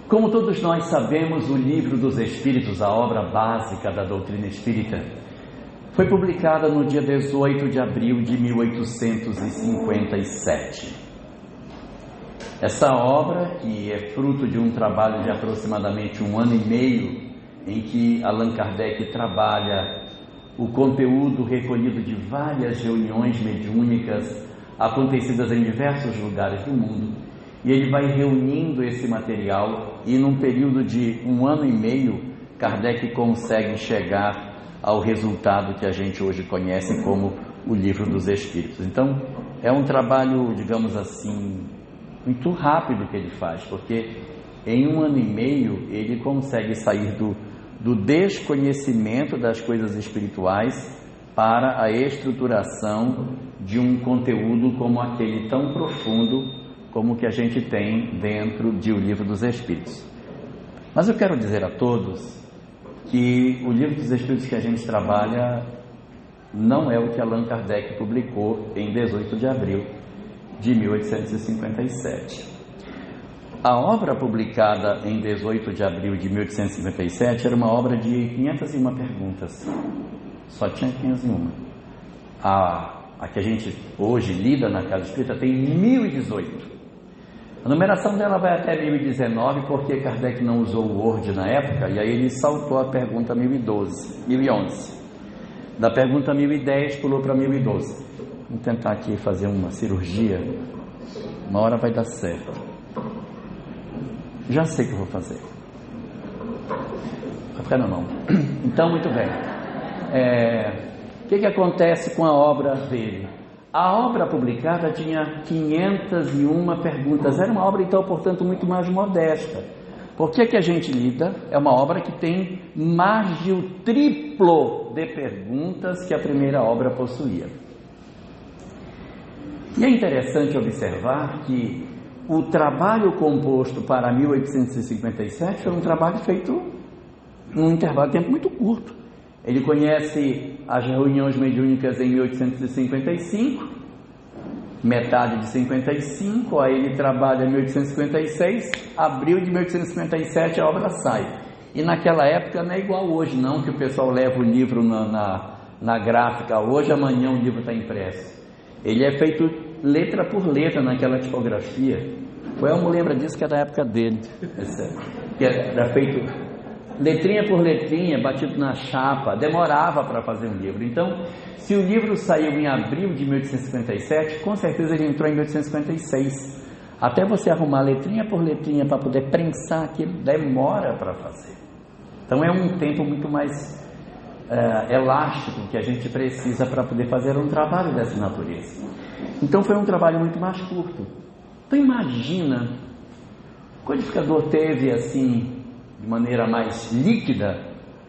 Como todos nós sabemos, o Livro dos Espíritos, a obra básica da doutrina espírita, foi publicada no dia 18 de abril de 1857. Essa obra, que é fruto de um trabalho de aproximadamente 1 ano e meio, em que Allan Kardec trabalha o conteúdo recolhido de várias reuniões mediúnicas acontecidas em diversos lugares do mundo, e ele vai reunindo esse material e num período de 1 ano e meio, Kardec consegue chegar ao resultado que a gente hoje conhece como o Livro dos Espíritos. Então, é um trabalho, digamos assim, muito rápido que ele faz, porque em 1 ano e meio ele consegue sair do desconhecimento das coisas espirituais para a estruturação de um conteúdo como aquele tão profundo como o que a gente tem dentro de O Livro dos Espíritos. Mas eu quero dizer a todos que o Livro dos Espíritos que a gente trabalha não é o que Allan Kardec publicou em 18 de abril de 1857. A obra publicada em 18 de abril de 1857 era uma obra de 501 perguntas. Só tinha 501. A que a gente hoje lida na Casa Espírita tem 1018. A numeração dela vai até 1019, porque Kardec não usou o Word na época, e aí ele saltou a pergunta 1011. Da pergunta 1010 pulou para 1012. Vamos tentar aqui fazer uma cirurgia. Uma hora vai dar certo. Já sei o que eu vou fazer. Vai ficar na mão. Então, muito bem. O que acontece com a obra dele? A obra publicada tinha 501 perguntas. Era uma obra, então, portanto, muito mais modesta. Por que a gente lida? É uma obra que tem mais de o triplo de perguntas que a primeira obra possuía. E é interessante observar que o trabalho composto para 1857 foi um trabalho feito num intervalo de tempo muito curto. Ele conhece as reuniões mediúnicas em 1855, metade de 55, aí ele trabalha em 1856, abril de 1857 a obra sai. E naquela época não é igual hoje não, que o pessoal leva o livro na gráfica, hoje, amanhã o livro está impresso. Ele é feito letra por letra naquela tipografia. O Elmo lembra disso, que é da época dele, que era feito letrinha por letrinha, batido na chapa, demorava para fazer um livro. Então, se o livro saiu em abril de 1857, com certeza ele entrou em 1856. Até você arrumar letrinha por letrinha para poder prensar aquilo, demora para fazer. Então é um tempo muito mais elástico que a gente precisa para poder fazer um trabalho dessa natureza. Então foi um trabalho muito mais curto. Então imagina, o codificador teve assim, de maneira mais líquida,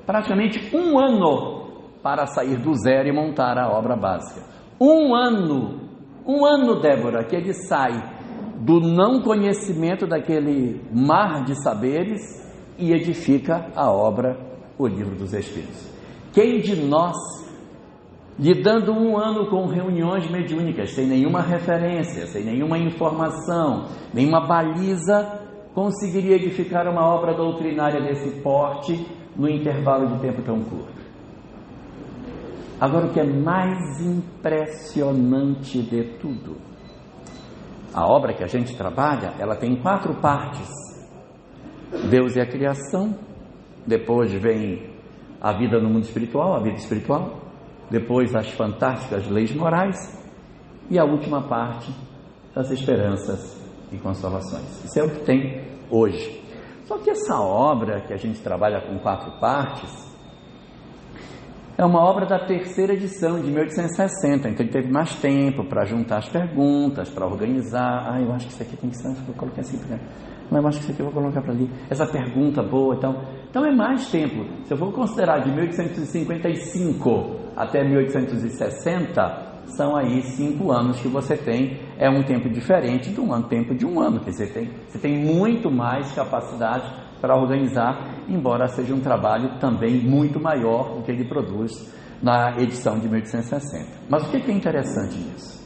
praticamente 1 ano para sair do zero e montar a obra básica. 1 ano, Débora, que ele sai do não conhecimento daquele mar de saberes e edifica a obra, o Livro dos Espíritos. Quem de nós, lidando 1 ano com reuniões mediúnicas, sem nenhuma referência, sem nenhuma informação, nenhuma baliza, conseguiria edificar uma obra doutrinária desse porte no intervalo de tempo tão curto? Agora, o que é mais impressionante de tudo, a obra que a gente trabalha, ela tem 4 partes. Deus e a criação, depois vem a vida no mundo espiritual, a vida espiritual, depois as fantásticas leis morais e a última parte, das esperanças e consolações. Isso é o que tem hoje. Só que essa obra que a gente trabalha com 4 partes é uma obra da 3ª edição de 1860, então ele teve mais tempo para juntar as perguntas, para organizar. Eu acho que isso aqui tem que ser, eu coloquei assim, não, eu acho que isso aqui eu vou colocar para ali, essa pergunta boa, então é mais tempo. Se eu for considerar de 1855 até 1860, são aí 5 anos que você tem. É um tempo diferente de tempo de 1 ano, que você tem muito mais capacidade para organizar, embora seja um trabalho também muito maior do que ele produz na edição de 1860. Mas o que é interessante nisso?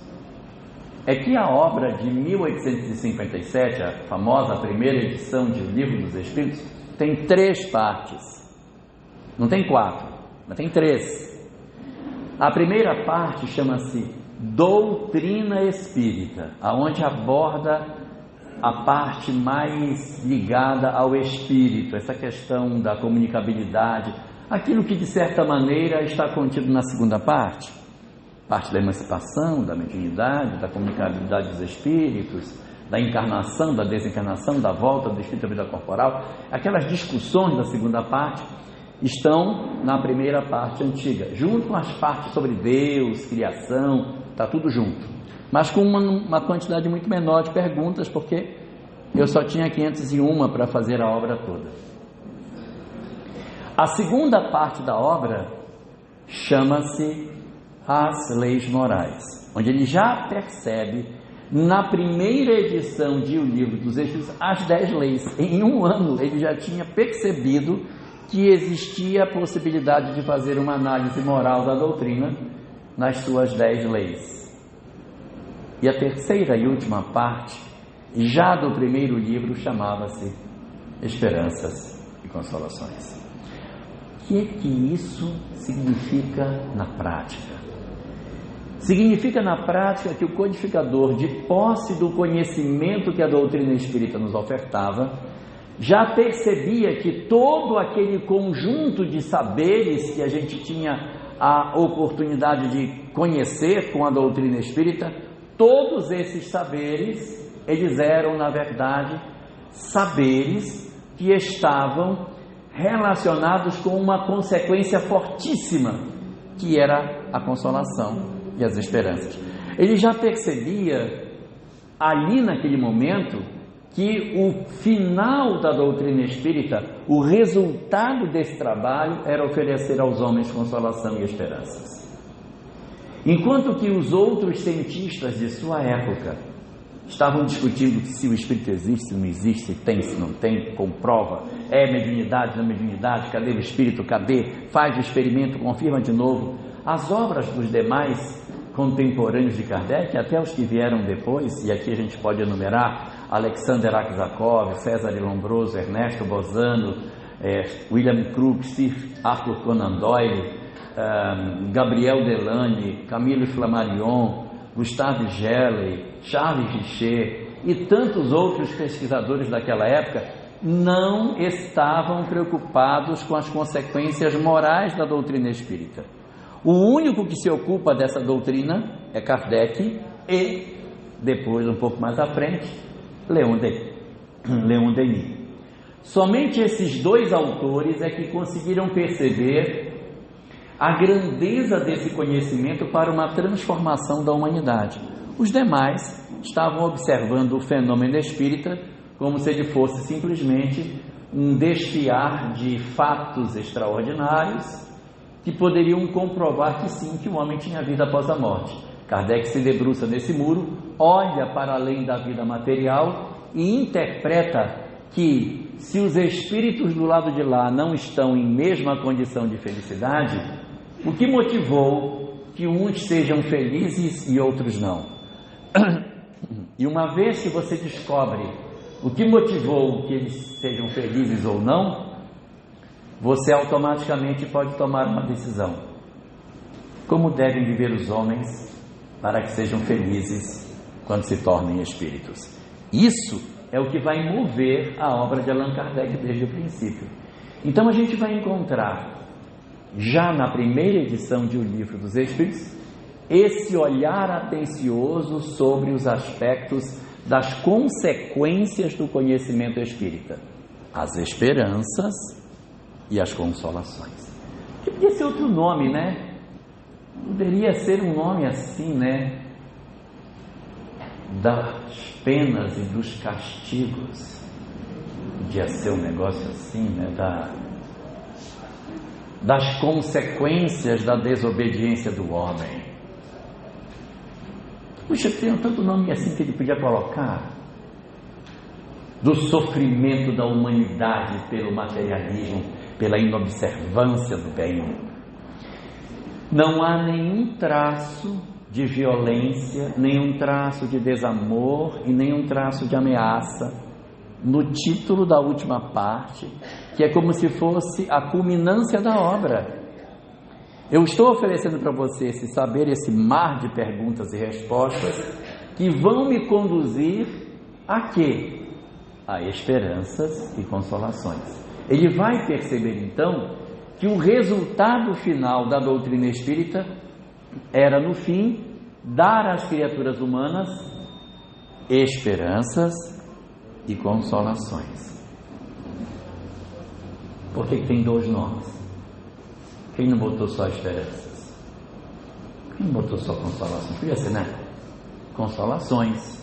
é que a obra de 1857, a famosa primeira edição de O Livro dos Espíritos, tem 3 partes. Não tem 4, mas tem 3. A primeira parte chama-se Doutrina Espírita, aonde aborda a parte mais ligada ao espírito, essa questão da comunicabilidade, aquilo que de certa maneira está contido na segunda parte da emancipação, da mediunidade, da comunicabilidade dos espíritos, da encarnação, da desencarnação, da volta do espírito à vida corporal. Aquelas discussões da segunda parte estão na primeira parte antiga, junto com as partes sobre Deus, criação, está tudo junto, mas com uma quantidade muito menor de perguntas, porque eu só tinha 501 para fazer a obra toda. A segunda parte da obra chama-se As Leis Morais, onde ele já percebe, na primeira edição de O Livro dos Espíritos, as 10 leis. Em um ano ele já tinha percebido que existia a possibilidade de fazer uma análise moral da doutrina nas suas 10 leis. E a terceira e última parte, já do primeiro livro, chamava-se Esperanças e Consolações. O que isso significa na prática? Significa na prática que o codificador, de posse do conhecimento que a doutrina espírita nos ofertava, já percebia que todo aquele conjunto de saberes que a gente tinha a oportunidade de conhecer com a doutrina espírita, todos esses saberes, eles eram, na verdade, saberes que estavam relacionados com uma consequência fortíssima, que era a consolação e as esperanças. Ele já percebia, ali naquele momento, que o final da doutrina espírita, o resultado desse trabalho, era oferecer aos homens consolação e esperanças. Enquanto que os outros cientistas de sua época estavam discutindo se o espírito existe, se não existe, se tem, se não tem, comprova, é mediunidade, não é mediunidade, cadê o espírito, cadê, faz o experimento, confirma de novo. As obras dos demais contemporâneos de Kardec, até os que vieram depois, e aqui a gente pode enumerar Alexander Aksakov, César Lombroso, Ernesto Bozano, William Crookes, Sir Arthur Conan Doyle, Gabriel Delany, Camilo Flammarion, Gustave Gelley, Charles Richer e tantos outros pesquisadores daquela época não estavam preocupados com as consequências morais da doutrina espírita. O único que se ocupa dessa doutrina é Kardec e, depois, um pouco mais à frente, Leon Denis. Somente esses 2 autores é que conseguiram perceber a grandeza desse conhecimento para uma transformação da humanidade. Os demais estavam observando o fenômeno espírita como se ele fosse simplesmente um desfiar de fatos extraordinários que poderiam comprovar que sim, que o homem tinha vida após a morte. Kardec se debruça nesse muro, olha para além da vida material e interpreta que se os espíritos do lado de lá não estão em mesma condição de felicidade, o que motivou que uns sejam felizes e outros não? E uma vez que você descobre o que motivou que eles sejam felizes ou não, você automaticamente pode tomar uma decisão. Como devem viver os homens para que sejam felizes quando se tornem espíritos? Isso é o que vai mover a obra de Allan Kardec desde o princípio. Então a gente vai encontrar, já na primeira edição de O Livro dos Espíritos, esse olhar atencioso sobre os aspectos das consequências do conhecimento espírita, as esperanças e as consolações. Que podia ser outro nome, né? Poderia ser um nome assim, né? Das penas e dos castigos. Podia ser um negócio assim, né? Das consequências da desobediência do homem. Puxa, tem tanto nome assim que ele podia colocar. Do sofrimento da humanidade pelo materialismo, pela inobservância do bem. Não há nenhum traço de violência, nenhum traço de desamor e nenhum traço de ameaça no título da última parte, que é como se fosse a culminância da obra. Eu estou oferecendo para você esse saber, esse mar de perguntas e respostas que vão me conduzir a quê? A esperanças e consolações. Ele vai perceber então que o resultado final da doutrina espírita era, no fim, dar às criaturas humanas esperanças e consolações. Por que tem dois nomes? Quem não botou só esperanças? Quem não botou só consolações? Podia ser, né? Consolações.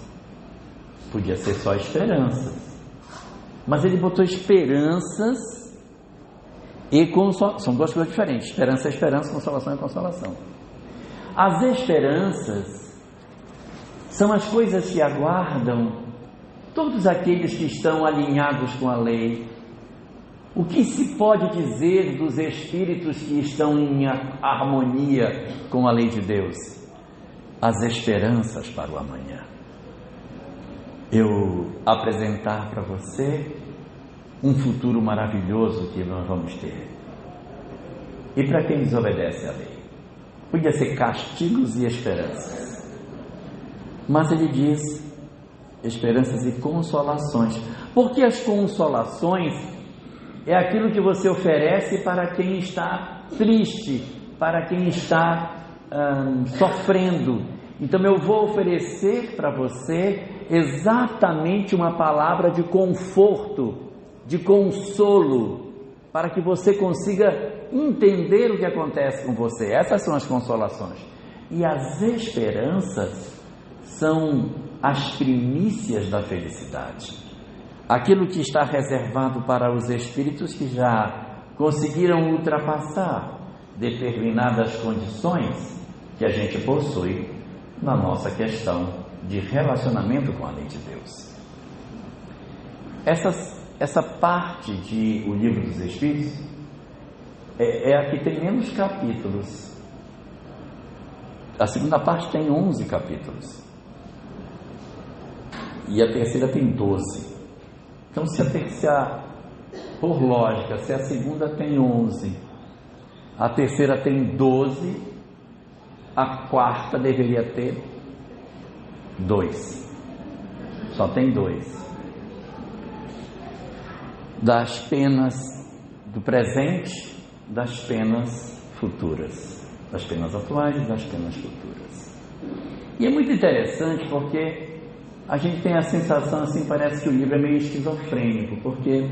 Podia ser só esperanças. Mas ele botou esperanças e consolação. São duas coisas diferentes. Esperança é esperança, consolação é consolação. As esperanças são as coisas que aguardam todos aqueles que estão alinhados com a lei. O que se pode dizer dos espíritos que estão em harmonia com a lei de Deus? As esperanças para o amanhã. Eu apresentar para você um futuro maravilhoso que nós vamos ter. E para quem desobedece à lei? Podia ser castigos e esperanças. Mas ele diz esperanças e consolações. Porque as consolações é aquilo que você oferece para quem está triste, para quem está sofrendo. Então eu vou oferecer para você exatamente uma palavra de conforto, de consolo, para que você consiga entender o que acontece com você. Essas são as consolações. E as esperanças são as primícias da felicidade. Aquilo que está reservado para os espíritos que já conseguiram ultrapassar determinadas condições que a gente possui na nossa questão de relacionamento com a lei de Deus. Essa parte de O Livro dos Espíritos é a que tem menos capítulos. A segunda parte tem 11 capítulos e a terceira tem 12. Então, por lógica, se a segunda tem 11, a terceira tem 12, a quarta deveria ter 2. Só tem 2. Das penas do presente, das penas futuras. Das penas atuais e das penas futuras. E é muito interessante porque a gente tem a sensação assim, parece que o livro é meio esquizofrênico, porque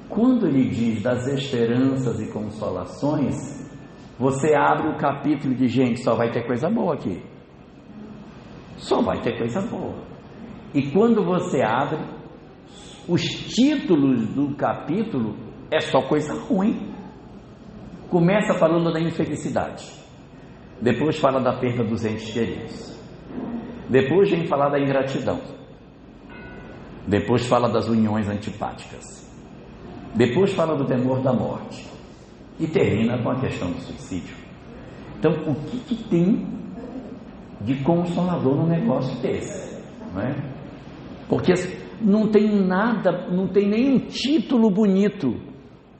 quando ele diz das esperanças e consolações, você abre o capítulo de gente, só vai ter coisa boa aqui. Só vai ter coisa boa. E quando você abre, os títulos do capítulo é só coisa ruim. Começa falando da infelicidade. Depois fala da perda dos entes queridos. Depois vem falar da ingratidão. Depois fala das uniões antipáticas. Depois fala do temor da morte. E termina com a questão do suicídio. Então, o que tem de consolador no negócio desse? Não é? Porque não tem nada, não tem nenhum título bonito.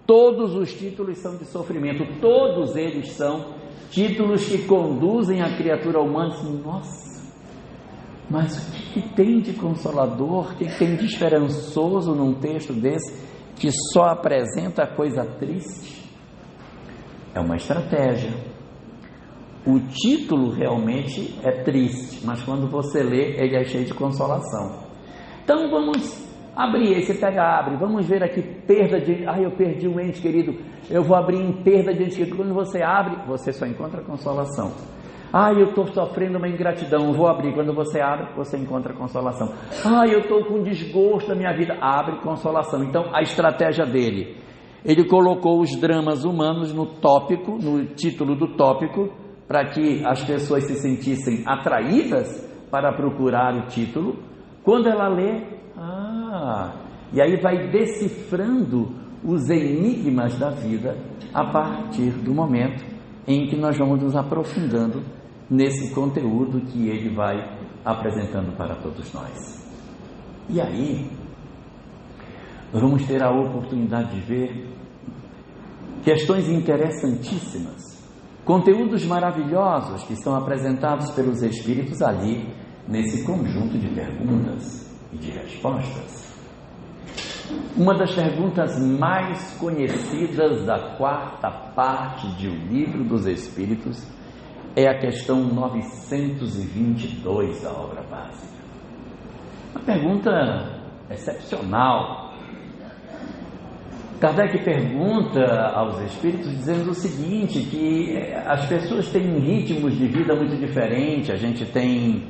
Todos os títulos são de sofrimento. Todos eles são títulos que conduzem a criatura humana assim, nossa, mas o que tem de consolador, o que tem de esperançoso num texto desse, que só apresenta coisa triste? É uma estratégia. O título realmente é triste, mas quando você lê, ele é cheio de consolação. Então vamos abrir, aí você abre, vamos ver aqui, perda de... eu perdi um ente querido, eu vou abrir em perda de ente querido. Quando você abre, você só encontra consolação. Eu estou sofrendo uma ingratidão, eu vou abrir. Quando você abre, você encontra consolação. Eu estou com desgosto na minha vida, abre consolação. Então, a estratégia dele, ele colocou os dramas humanos no tópico, no título do tópico, para que as pessoas se sentissem atraídas para procurar o título. Quando ela lê, e aí vai decifrando os enigmas da vida a partir do momento em que nós vamos nos aprofundando nesse conteúdo que ele vai apresentando para todos nós. E aí, nós vamos ter a oportunidade de ver questões interessantíssimas, conteúdos maravilhosos que são apresentados pelos Espíritos ali, nesse conjunto de perguntas e de respostas. Uma das perguntas mais conhecidas da quarta parte de O Livro dos Espíritos é a questão 922 da obra básica. Uma pergunta excepcional. Kardec pergunta aos Espíritos dizendo o seguinte, que as pessoas têm ritmos de vida muito diferentes, a gente tem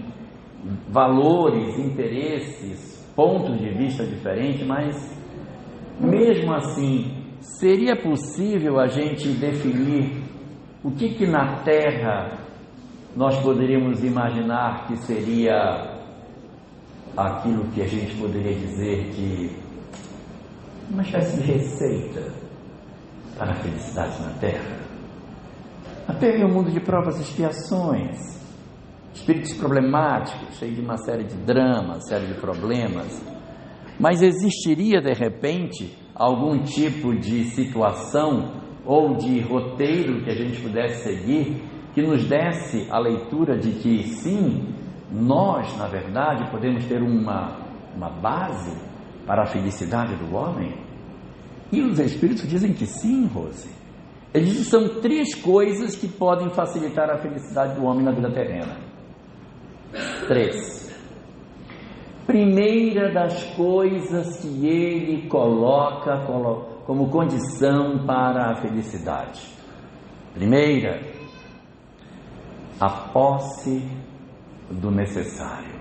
valores, interesses, pontos de vista diferentes, mas mesmo assim, seria possível a gente definir o que na Terra nós poderíamos imaginar que seria aquilo que a gente poderia dizer de uma espécie de receita para a felicidade na Terra? A Terra é um mundo de provas e expiações, espíritos problemáticos, cheios de uma série de dramas, série de problemas, mas existiria de repente algum tipo de situação ou de roteiro que a gente pudesse seguir que nos desse a leitura de que sim, nós na verdade podemos ter uma base para a felicidade do homem? E os Espíritos dizem que sim, Rose. Eles dizem que são 3 coisas que podem facilitar a felicidade do homem na vida terrena. 3. Primeira das coisas que ele coloca como condição para a felicidade. Primeira, a posse do necessário.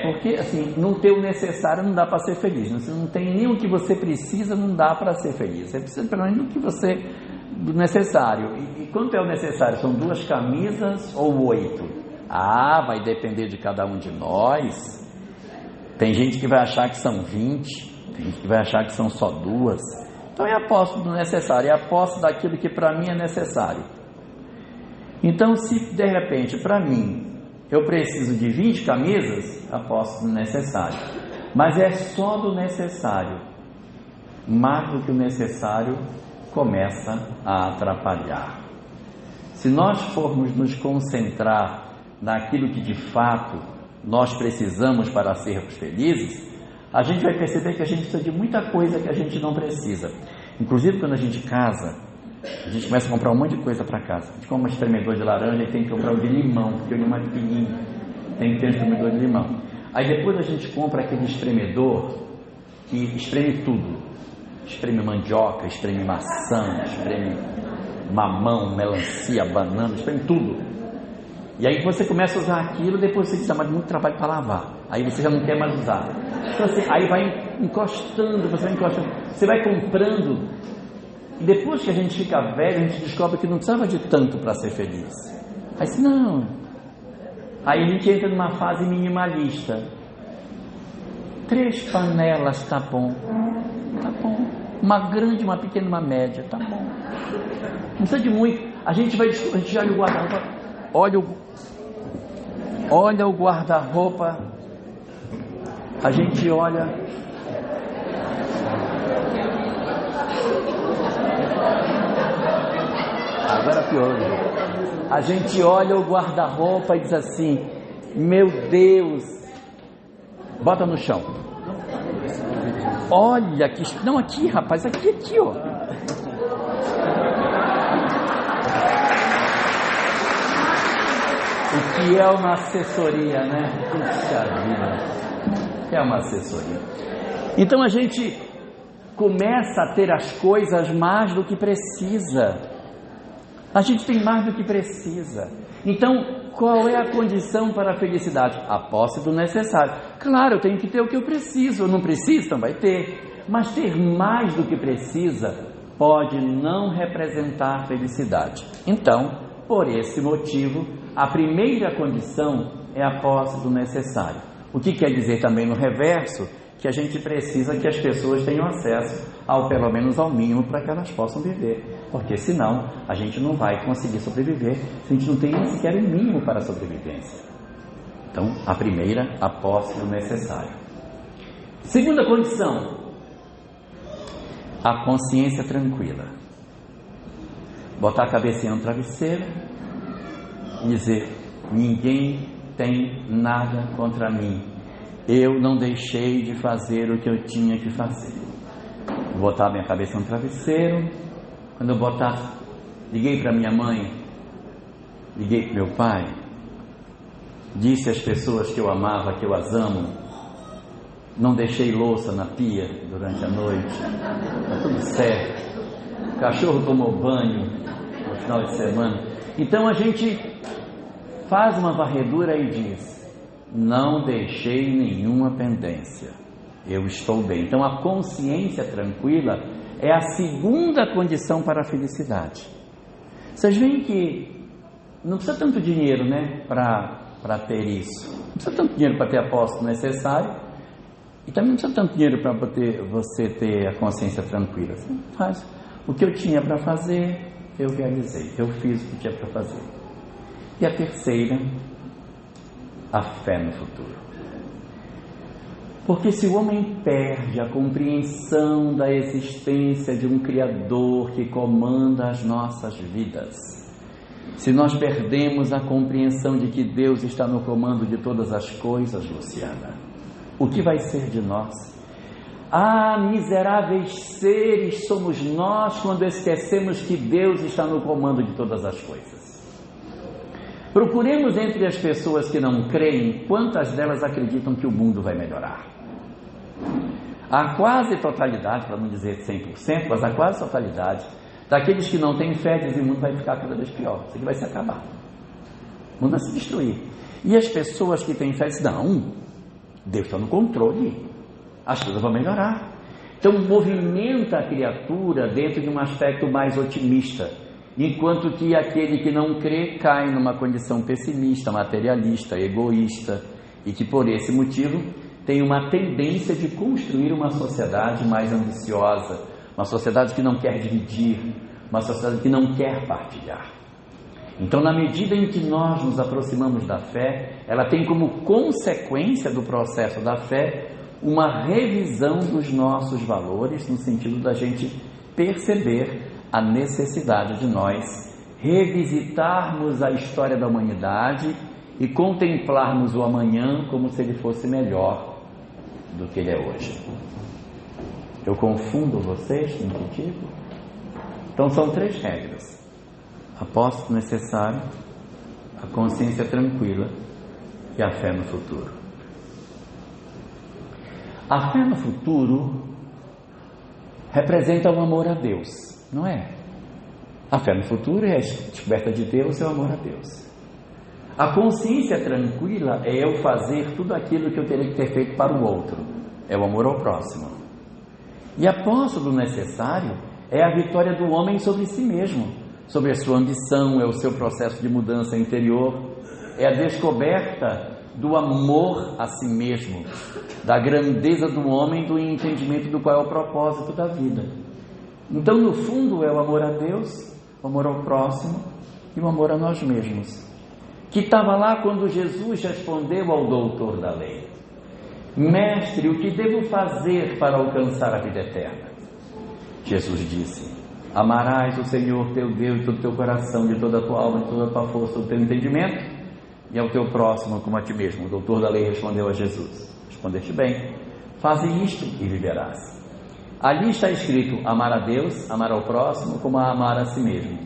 Porque assim, não ter o necessário não dá para ser feliz. Você não tem nem o que você precisa, não dá para ser feliz. Você precisa pelo menos do necessário. E quanto é o necessário? São 2 camisas ou 8? Vai depender de cada um de nós. Tem gente que vai achar que são 20, tem gente que vai achar que são só 2. Então é a posse do necessário, é a posse daquilo que para mim é necessário. Então, se de repente para mim eu preciso de 20 camisas, a posse do necessário, mas é só do necessário. Mais do que o necessário começa a atrapalhar. Se nós formos nos concentrar naquilo que de fato nós precisamos para sermos felizes, a gente vai perceber que a gente precisa de muita coisa que a gente não precisa. Inclusive quando a gente casa, a gente começa a comprar um monte de coisa para casa. A gente compra um espremedor de laranja e tem que comprar o de limão, porque o limão é pequenininho, tem que ter um espremedor de limão. Aí depois a gente compra aquele espremedor que espreme tudo. Espreme mandioca, espreme maçã, espreme mamão, melancia, banana, espreme tudo. E aí você começa a usar aquilo, depois você diz, mas muito trabalho para lavar. Aí você já não quer mais usar. Então assim, aí vai encostando, você vai comprando. E depois que a gente fica velho, a gente descobre que não precisava de tanto para ser feliz. Aí diz, não. Aí a gente entra numa fase minimalista. 3 panelas, tá bom. Tá bom. Uma grande, uma pequena, uma média, tá bom. Não precisa de muito. A gente olha o guarda-roupa. Olha o guarda-roupa, a gente olha, agora pior, a gente olha o guarda-roupa e diz assim, meu Deus, bota no chão, olha, não aqui rapaz, aqui ó. O que é uma assessoria, né? Puxa vida, é uma assessoria. Então a gente começa a ter as coisas mais do que precisa. A gente tem mais do que precisa. Então, qual é a condição para a felicidade? A posse do necessário. Claro, eu tenho que ter o que eu preciso. Eu não preciso, então vai ter. Mas ter mais do que precisa pode não representar felicidade. Então, por esse motivo, a primeira condição é a posse do necessário. O que quer dizer também no reverso, que a gente precisa que as pessoas tenham acesso ao pelo menos ao mínimo para que elas possam viver. porque senão a gente não vai conseguir sobreviver, se a gente não tem nem sequer o mínimo para a sobrevivência. Então, a primeira, a posse do necessário. Segunda condição, a consciência tranquila. Botar a cabecinha no travesseiro e dizer: ninguém tem nada contra mim, eu não deixei de fazer o que eu tinha que fazer. Vou botar minha cabeça no travesseiro. Quando eu botar, liguei para minha mãe, liguei para meu pai, disse às pessoas que eu amava, que eu as amo, não deixei louça na pia durante a noite, está tudo certo, o cachorro tomou banho no final de semana. Então a gente faz uma varredura e diz: não deixei nenhuma pendência, eu estou bem. Então a consciência tranquila é a segunda condição para a felicidade. Vocês veem que não precisa tanto dinheiro, né, para ter isso. Não precisa tanto dinheiro para ter a posse necessária, e também não precisa tanto dinheiro para você ter a consciência tranquila. Você faz o que eu tinha para fazer, eu realizei, eu fiz o que tinha para fazer. E a terceira, a fé no futuro. Porque se o homem perde a compreensão da existência de um Criador que comanda as nossas vidas, se nós perdemos a compreensão de que Deus está no comando de todas as coisas, Luciana, o que vai ser de nós? Ah, miseráveis seres somos nós quando esquecemos que Deus está no comando de todas as coisas. Procuremos entre as pessoas que não creem, quantas delas acreditam que o mundo vai melhorar. A quase totalidade, para não dizer 100%, mas a quase totalidade daqueles que não têm fé dizem: o mundo vai ficar cada vez pior, isso aqui vai se acabar, o mundo vai se destruir. E as pessoas que têm fé dizem: não, Deus está no controle, as coisas vão melhorar. Então movimenta a criatura dentro de um aspecto mais otimista, enquanto que aquele que não crê cai numa condição pessimista, materialista, egoísta, e que por esse motivo tem uma tendência de construir uma sociedade mais ambiciosa, uma sociedade que não quer dividir, uma sociedade que não quer partilhar. Então, na medida em que nós nos aproximamos da fé, ela tem como consequência do processo da fé uma revisão dos nossos valores, no sentido da gente perceber a necessidade de nós revisitarmos a história da humanidade e contemplarmos o amanhã como se ele fosse melhor do que ele é hoje. Eu confundo vocês no que digo? Então são 3 regras: a posse necessária, a consciência tranquila e a fé no futuro. A fé no futuro representa o amor a Deus, não é? A fé no futuro é a descoberta de Deus, é o amor a Deus. A consciência tranquila é eu fazer tudo aquilo que eu teria que ter feito para o outro, é o amor ao próximo. E a posse do necessário é a vitória do homem sobre si mesmo, sobre a sua ambição, é o seu processo de mudança interior, é a descoberta do amor a si mesmo, da grandeza do homem, do entendimento do qual é o propósito da vida. Então, no fundo, é o amor a Deus, o amor ao próximo e o amor a nós mesmos, que estava lá quando Jesus respondeu ao doutor da lei: mestre, o que devo fazer para alcançar a vida eterna? Jesus disse: amarás o Senhor teu Deus de todo o teu coração, de toda a tua alma, de toda a tua força, do teu entendimento, e ao teu próximo como a ti mesmo. O doutor da lei respondeu a Jesus: respondeste bem, faze isto e viverás. Ali está escrito: amar a Deus, amar ao próximo, como a amar a si mesmo.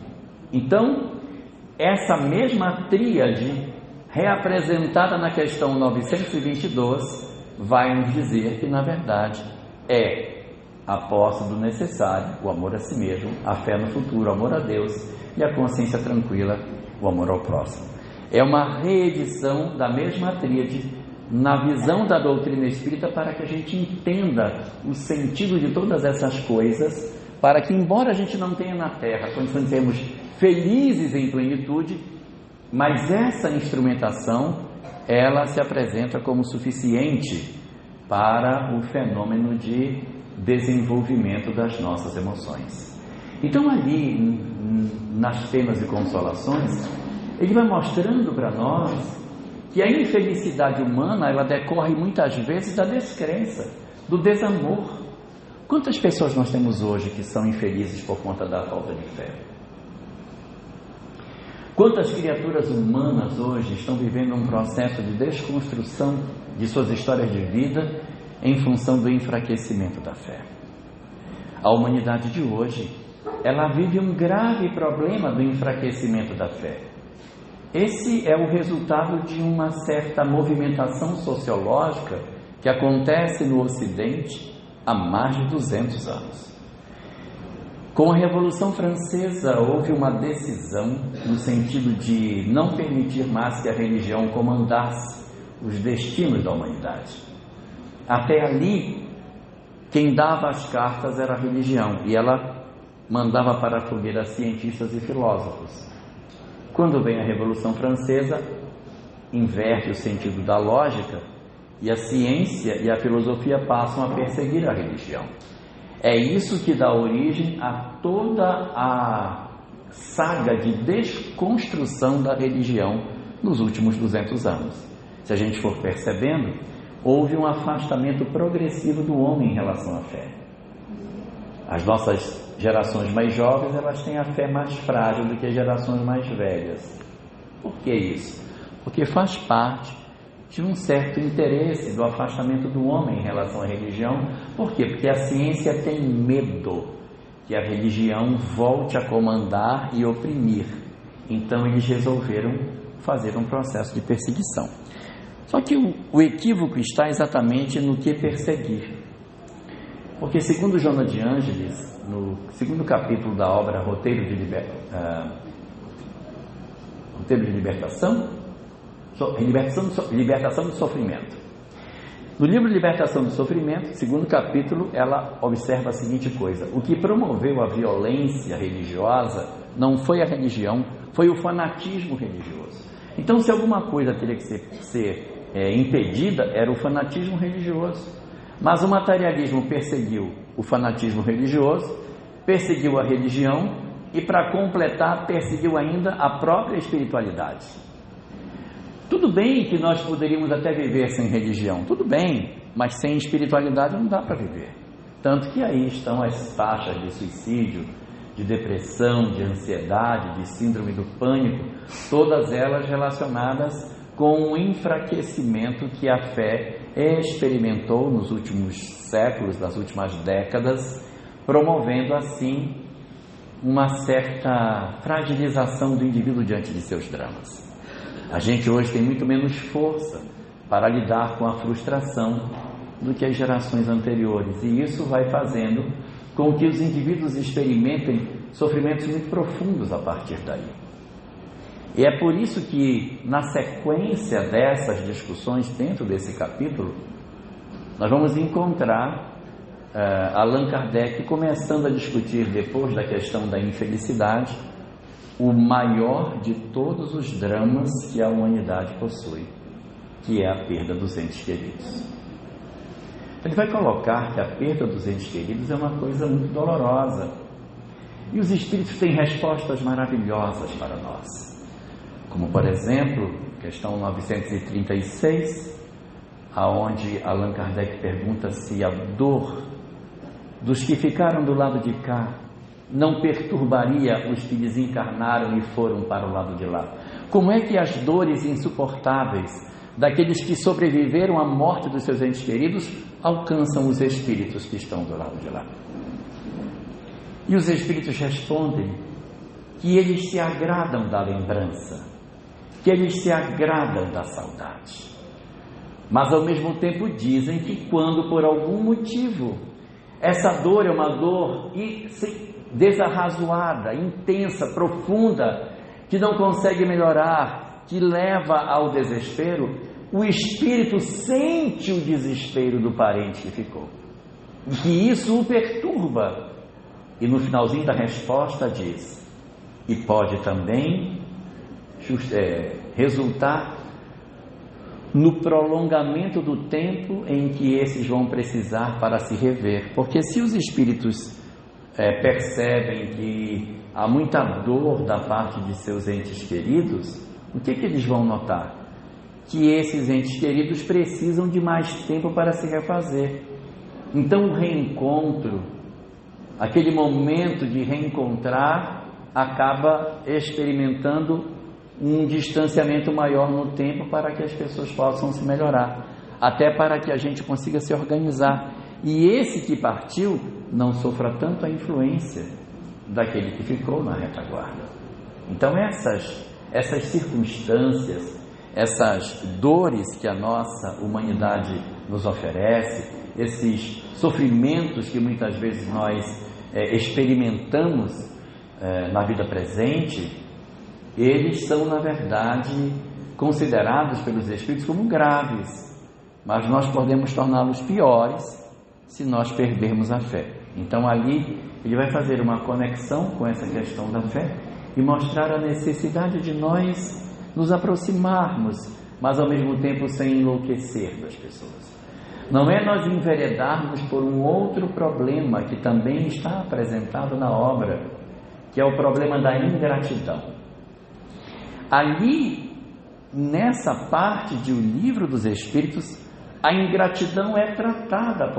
Então, essa mesma tríade, reapresentada na questão 922, vai nos dizer que, na verdade, é a posse do necessário, o amor a si mesmo, a fé no futuro, o amor a Deus, e a consciência tranquila, o amor ao próximo. É uma reedição da mesma tríade na visão da doutrina espírita, para que a gente entenda o sentido de todas essas coisas, para que, embora a gente não tenha na Terra condição de sermos felizes em plenitude, mas essa instrumentação, ela se apresenta como suficiente para o fenômeno de desenvolvimento das nossas emoções. Então ali, nas penas e consolações, ele vai mostrando para nós que a infelicidade humana, ela decorre muitas vezes da descrença, do desamor. Quantas pessoas nós temos hoje que são infelizes por conta da falta de fé? Quantas criaturas humanas hoje estão vivendo um processo de desconstrução de suas histórias de vida em função do enfraquecimento da fé? A humanidade de hoje, ela vive um grave problema do enfraquecimento da fé. Esse é o resultado de uma certa movimentação sociológica que acontece no Ocidente há mais de 200 anos. Com a Revolução Francesa, houve uma decisão no sentido de não permitir mais que a religião comandasse os destinos da humanidade. Até ali, quem dava as cartas era a religião, e ela mandava para a fogueira cientistas e filósofos. Quando vem a Revolução Francesa, inverte o sentido da lógica, e a ciência e a filosofia passam a perseguir a religião. É isso que dá origem a toda a saga de desconstrução da religião nos últimos 200 anos. Se a gente for percebendo, houve um afastamento progressivo do homem em relação à fé. As nossas gerações mais jovens, elas têm a fé mais frágil do que as gerações mais velhas. Por que isso? Porque faz parte de um certo interesse do afastamento do homem em relação à religião. Por quê? Porque a ciência tem medo que a religião volte a comandar e oprimir. Então eles resolveram fazer um processo de perseguição. Só que o equívoco está exatamente no que perseguir. Porque segundo Joana de Ângeles, no segundo capítulo da obra Roteiro de Libertação do Sofrimento. No livro Libertação do Sofrimento, segundo capítulo, ela observa a seguinte coisa: o que promoveu a violência religiosa não foi a religião, foi o fanatismo religioso. Então, se alguma coisa teria que ser impedida, era o fanatismo religioso. Mas o materialismo perseguiu o fanatismo religioso, perseguiu a religião e, para completar, perseguiu ainda a própria espiritualidade. Tudo bem que nós poderíamos até viver sem religião, tudo bem, mas sem espiritualidade não dá para viver. Tanto que aí estão as taxas de suicídio, de depressão, de ansiedade, de síndrome do pânico, todas elas relacionadas com o enfraquecimento que a fé experimentou nos últimos séculos, nas últimas décadas, promovendo assim uma certa fragilização do indivíduo diante de seus dramas. A gente hoje tem muito menos força para lidar com a frustração do que as gerações anteriores, e isso vai fazendo com que os indivíduos experimentem sofrimentos muito profundos a partir daí. E é por isso que, na sequência dessas discussões dentro desse capítulo, nós vamos encontrar Allan Kardec começando a discutir, depois da questão da infelicidade, o maior de todos os dramas que a humanidade possui, que é a perda dos entes queridos. Ele vai colocar que a perda dos entes queridos é uma coisa muito dolorosa, e os espíritos têm respostas maravilhosas para nós, como por exemplo, questão 936, aonde Allan Kardec pergunta se a dor dos que ficaram do lado de cá não perturbaria os que desencarnaram e foram para o lado de lá. Como é que as dores insuportáveis daqueles que sobreviveram à morte dos seus entes queridos alcançam os espíritos que estão do lado de lá? E os espíritos respondem que eles se agradam da lembrança, que eles se agradam da saudade, mas ao mesmo tempo dizem que quando por algum motivo essa dor é uma dor desarrazoada, intensa, profunda, que não consegue melhorar, que leva ao desespero, o espírito sente o desespero do parente que ficou, e que isso o perturba. E no finalzinho da resposta diz: e pode também resultar no prolongamento do tempo em que esses vão precisar para se rever, porque se os espíritos percebem que há muita dor da parte de seus entes queridos, o que eles vão notar? Que esses entes queridos precisam de mais tempo para se refazer. Então o reencontro, aquele momento de reencontrar, acaba experimentando um distanciamento maior no tempo para que as pessoas possam se melhorar, até para que a gente consiga se organizar. E esse que partiu não sofra tanto a influência daquele que ficou na retaguarda. Então essas circunstâncias, essas dores que a nossa humanidade nos oferece, esses sofrimentos que muitas vezes nós experimentamos na vida presente, eles são, na verdade, considerados pelos Espíritos como graves, mas nós podemos torná-los piores se nós perdermos a fé. Então ali ele vai fazer uma conexão com essa questão da fé e mostrar a necessidade de nós nos aproximarmos, mas ao mesmo tempo sem enlouquecer das pessoas. Não é nós enveredarmos por um outro problema que também está apresentado na obra, que é o problema da ingratidão. Ali, nessa parte de O Livro dos Espíritos, a ingratidão é tratada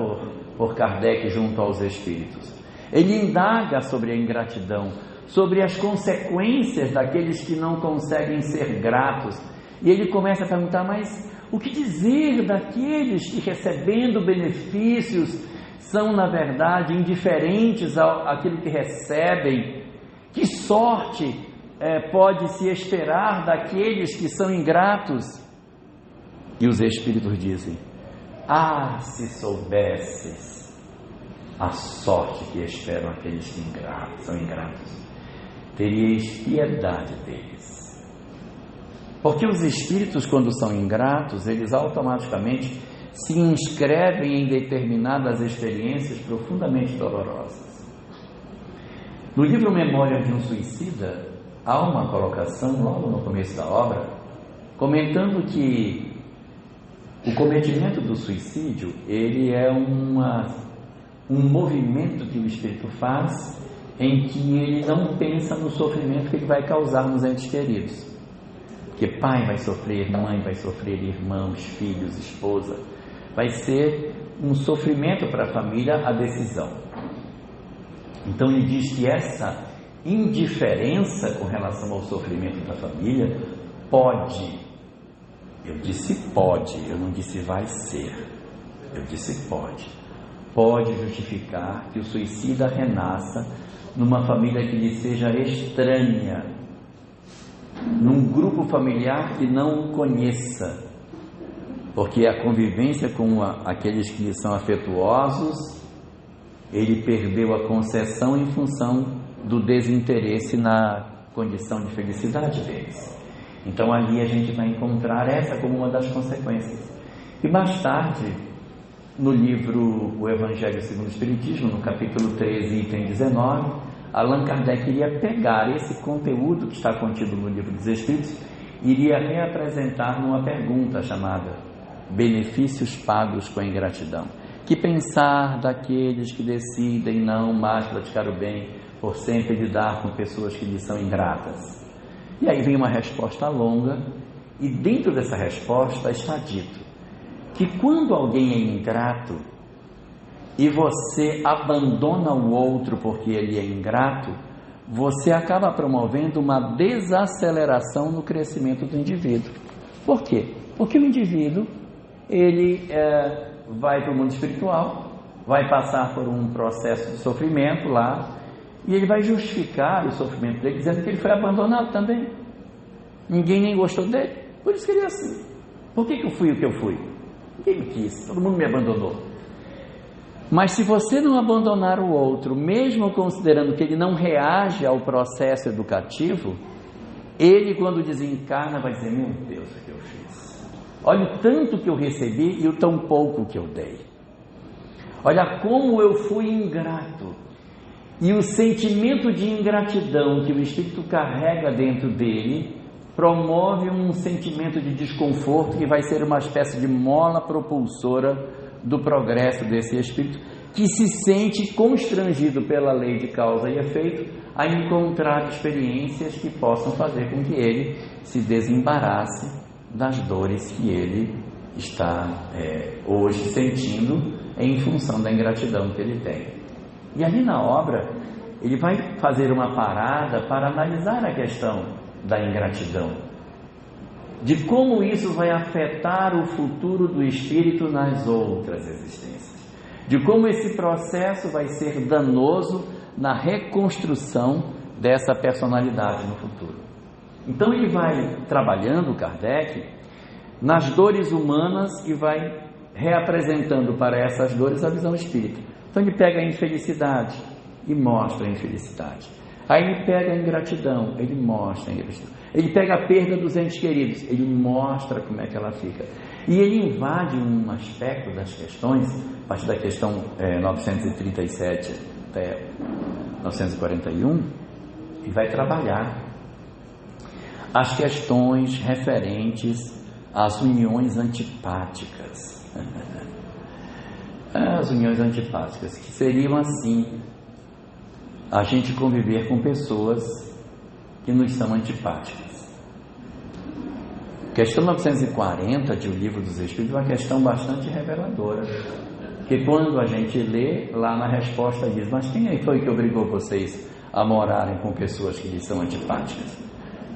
por Kardec junto aos Espíritos. Ele indaga sobre a ingratidão, sobre as consequências daqueles que não conseguem ser gratos. E ele começa a perguntar, mas o que dizer daqueles que, recebendo benefícios, são, na verdade, indiferentes àquilo que recebem? Que sorte pode-se esperar daqueles que são ingratos? E os Espíritos dizem, se soubesses a sorte que esperam aqueles que são ingratos, teríeis piedade deles. Porque os espíritos, quando são ingratos, eles automaticamente se inscrevem em determinadas experiências profundamente dolorosas. No livro Memória de um Suicida, há uma colocação logo no começo da obra, comentando que o cometimento do suicídio, ele é um movimento que o espírito faz em que ele não pensa no sofrimento que ele vai causar nos entes queridos. Porque pai vai sofrer, mãe vai sofrer, irmãos, filhos, esposa. Vai ser um sofrimento para a família a decisão. Então ele diz que essa indiferença com relação ao sofrimento da família pode, eu disse pode, eu não disse vai ser, eu disse pode justificar que o suicida renasça numa família que lhe seja estranha, num grupo familiar que não o conheça, porque a convivência com aqueles que lhe são afetuosos, ele perdeu a concessão em função do desinteresse na condição de felicidade deles. Então ali a gente vai encontrar essa como uma das consequências. E mais tarde, no livro O Evangelho segundo o Espiritismo, no capítulo 13, item 19, Allan Kardec iria pegar esse conteúdo que está contido no Livro dos Espíritos e iria reapresentar numa pergunta chamada Benefícios pagos com a ingratidão. Que pensar daqueles que decidem não mais praticar o bem por sempre lidar com pessoas que lhes são ingratas? E aí vem uma resposta longa, e dentro dessa resposta está dito que quando alguém é ingrato e você abandona o outro porque ele é ingrato, você acaba promovendo uma desaceleração no crescimento do indivíduo. Por quê? Porque o indivíduo, ele vai para o mundo espiritual, vai passar por um processo de sofrimento lá, e ele vai justificar o sofrimento dele, dizendo que ele foi abandonado também. Ninguém nem gostou dele, por isso que ele é assim. Por que eu fui o que eu fui? Ninguém me quis, todo mundo me abandonou. Mas se você não abandonar o outro, mesmo considerando que ele não reage ao processo educativo, ele, quando desencarna, vai dizer, meu Deus, o que eu fiz? Olha o tanto que eu recebi e o tão pouco que eu dei. Olha como eu fui ingrato. E o sentimento de ingratidão que o espírito carrega dentro dele promove um sentimento de desconforto que vai ser uma espécie de mola propulsora do progresso desse espírito, que se sente constrangido pela lei de causa e efeito a encontrar experiências que possam fazer com que ele se desembarace das dores que ele está hoje sentindo em função da ingratidão que ele tem. E ali na obra ele vai fazer uma parada para analisar a questão da ingratidão, de como isso vai afetar o futuro do espírito nas outras existências, de como esse processo vai ser danoso na reconstrução dessa personalidade no futuro. Então ele vai trabalhando, Kardec, nas dores humanas e vai reapresentando para essas dores a visão espírita. Então ele pega a infelicidade e mostra a infelicidade. Aí ele pega a ingratidão, ele mostra a ingratidão. Ele pega a perda dos entes queridos, ele mostra como é que ela fica. E ele invade um aspecto das questões, a partir da questão 937 até 941, e vai trabalhar as questões referentes às uniões antipáticas. As uniões antipáticas, que seriam assim: a gente conviver com pessoas que nos são antipáticas. Questão 940 de O Livro dos Espíritos é uma questão bastante reveladora, que quando a gente lê, lá na resposta diz: mas quem foi que obrigou vocês a morarem com pessoas que lhes são antipáticas?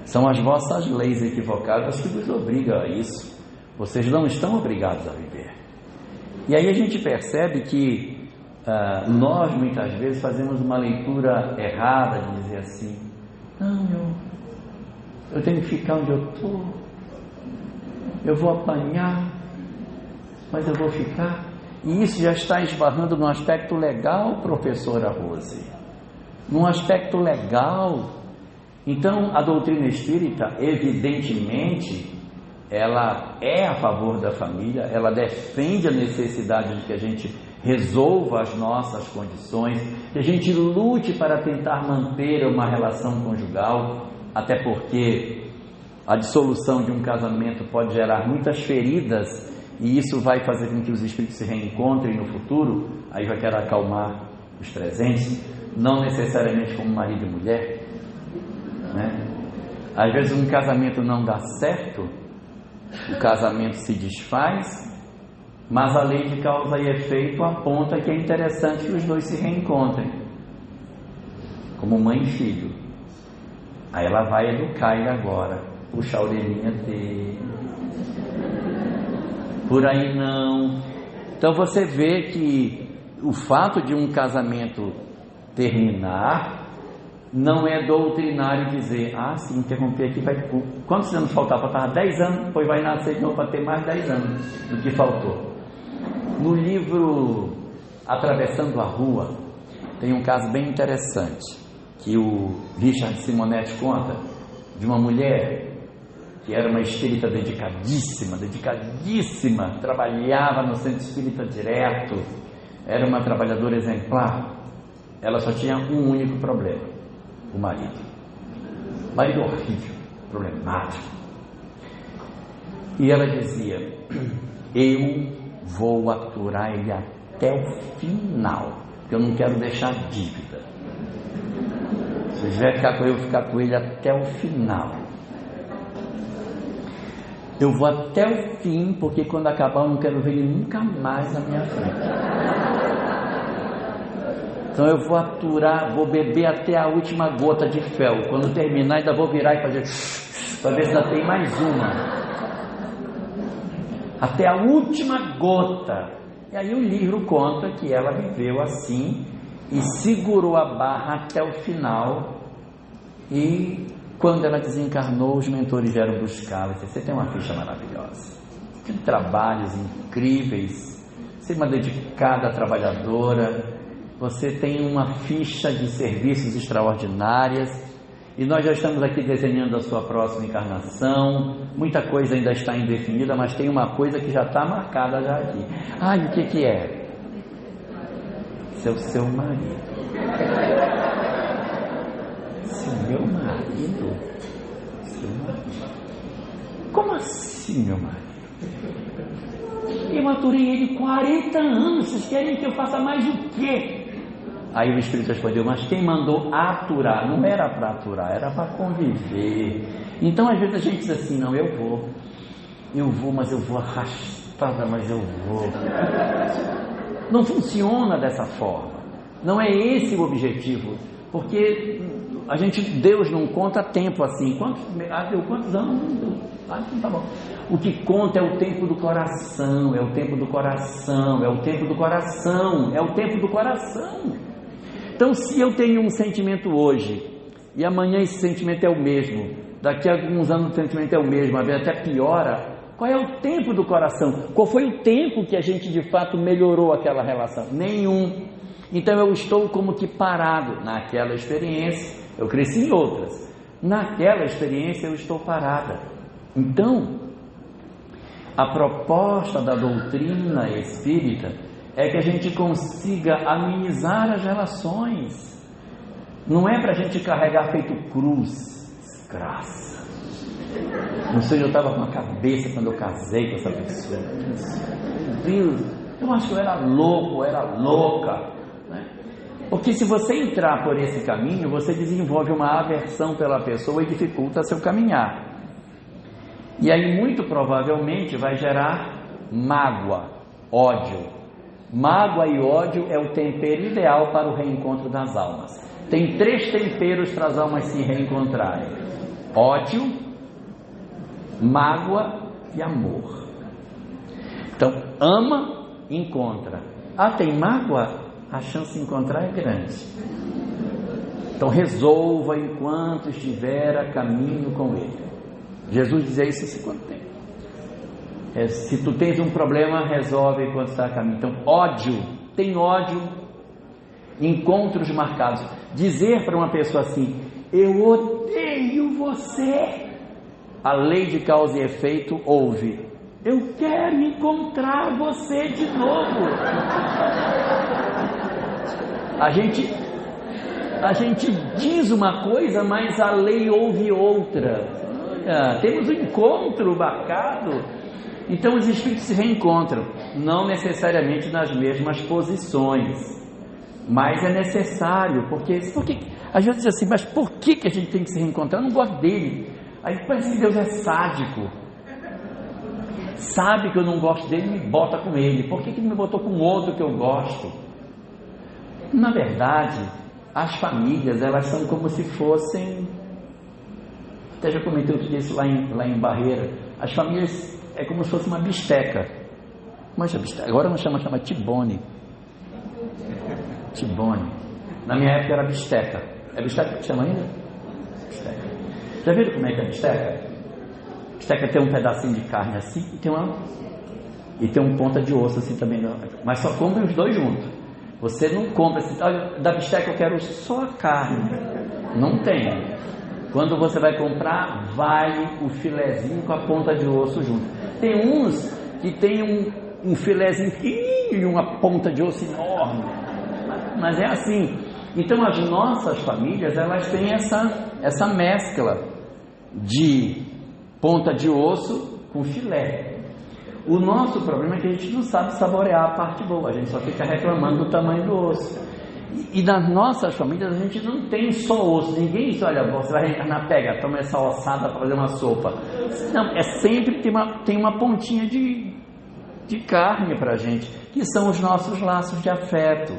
São as vossas leis equivocadas que vos obrigam a isso. Vocês não estão obrigados a viver. E aí a gente percebe que nós muitas vezes fazemos uma leitura errada de dizer assim: não, eu tenho que ficar onde eu estou, eu vou apanhar, mas eu vou ficar. E isso já está esbarrando num aspecto legal, professora Rose, num aspecto legal. Então a doutrina espírita, evidentemente, ela é a favor da família, ela defende a necessidade de que a gente resolva as nossas condições, que a gente lute para tentar manter uma relação conjugal, até porque a dissolução de um casamento pode gerar muitas feridas, e isso vai fazer com que os espíritos se reencontrem no futuro. Aí vai querer acalmar os presentes, não necessariamente como marido e mulher, né? Às vezes um casamento não dá certo, o casamento se desfaz, mas a lei de causa e efeito aponta que é interessante que os dois se reencontrem, como mãe e filho. Aí ela vai educar ele agora, puxa a orelhinha dele, por aí não. Então você vê que o fato de um casamento terminar não é doutrinário dizer: se interromper aqui vai... Quantos anos faltava? Estava 10 anos, depois vai nascer de novo para ter mais 10 anos do que faltou. No livro Atravessando a Rua, tem um caso bem interessante, que o Richard Simonetti conta, de uma mulher que era uma espírita dedicadíssima, trabalhava no centro espírita direto, era uma trabalhadora exemplar. Ela só tinha um único problema: o marido. Marido horrível, problemático. E ela dizia: eu vou aturar ele até o final, porque eu não quero deixar dívida. Se eu tiver que ficar com ele, eu vou ficar com ele até o final. Eu vou até o fim, porque quando acabar eu não quero ver ele nunca mais na minha frente. Então eu vou aturar, vou beber até a última gota de fel. Quando terminar, ainda vou virar e fazer para ver se ainda tem mais uma. Até a última gota. E aí o livro conta que ela viveu assim e segurou a barra até o final. E quando ela desencarnou, os mentores vieram buscá-la e disseram: você tem uma ficha maravilhosa, tem trabalhos incríveis, você é uma dedicada trabalhadora, você tem uma ficha de serviços extraordinárias, e nós já estamos aqui desenhando a sua próxima encarnação. Muita coisa ainda está indefinida, mas tem uma coisa que já está marcada já aqui. E o que é? Seu marido. Meu marido? Seu marido? Como assim, meu marido? Eu aturei ele 40 anos, vocês querem que eu faça mais o quê? Aí o Espírito respondeu, mas quem mandou aturar? Não era para aturar, era para conviver. Então às vezes a gente diz assim, não, eu vou, mas eu vou arrastada, mas eu vou. Não funciona dessa forma. Não é esse o objetivo, porque Deus não conta tempo assim. Deu quantos anos? Tá bom. O que conta é o tempo do coração, é o tempo do coração, é o tempo do coração, é o tempo do coração. Então, se eu tenho um sentimento hoje e amanhã esse sentimento é o mesmo, daqui a alguns anos o sentimento é o mesmo, às vezes até piora. Qual é o tempo do coração? Qual foi o tempo que a gente de fato melhorou aquela relação? Nenhum. Então eu estou como que parado naquela experiência. Eu cresci em outras. Naquela experiência eu estou parada. Então, a proposta da doutrina espírita é que a gente consiga amenizar as relações. Não é para a gente carregar feito cruz, desgraça. Não sei, eu estava com a cabeça quando eu casei com essa pessoa. Meu Deus, eu acho que eu era louco, eu era louca. Né? Porque se você entrar por esse caminho, você desenvolve uma aversão pela pessoa e dificulta seu caminhar. E aí, muito provavelmente, vai gerar mágoa, ódio. Mágoa e ódio é o tempero ideal para o reencontro das almas. Tem 3 temperos para as almas se reencontrarem: ódio, mágoa e amor. Então, ama, encontra. Tem mágoa? A chance de encontrar é grande. Então, resolva enquanto estiver a caminho com ele. Jesus dizia isso em quanto tempo? Se tu tens um problema, resolve enquanto está a caminho. Então, ódio, tem ódio, encontros marcados. Dizer para uma pessoa assim, eu odeio você, a lei de causa e efeito ouve, eu quero encontrar você de novo. A gente diz uma coisa, mas a lei ouve outra. Temos um encontro marcado. Então os espíritos se reencontram, não necessariamente nas mesmas posições, mas é necessário, porque às vezes diz assim, mas por que a gente tem que se reencontrar? Eu não gosto dele. Aí parece que Deus é sádico, sabe que eu não gosto dele e me bota com ele. Por que não me botou com outro que eu gosto? Na verdade, as famílias, elas são como se fossem, até já comentei outro dia isso lá em Barreira, as famílias é como se fosse uma bisteca. Mas a bisteca, agora não chama tibone. Tibone. Na minha época era bisteca. É bisteca que chama ainda? Bisteca. Já viram como é que é a bisteca? Bisteca tem um pedacinho de carne assim e tem um ponta de osso assim também. Mas só come os dois juntos. Você não compra assim, olha, da bisteca eu quero só a carne. Não tem. Quando você vai comprar, vai o filezinho com a ponta de osso junto. Tem uns que tem um filezinho pequenininho e uma ponta de osso enorme. Mas é assim. Então as nossas famílias, elas têm essa mescla de ponta de osso com filé. O nosso problema é que a gente não sabe saborear a parte boa. A gente só fica reclamando do tamanho do osso. E nas nossas famílias a gente não tem só osso. Ninguém diz, olha, você vai reencarnar, pega, toma essa ossada para fazer uma sopa. Não, é sempre tem uma pontinha de carne para a gente, que são os nossos laços de afeto.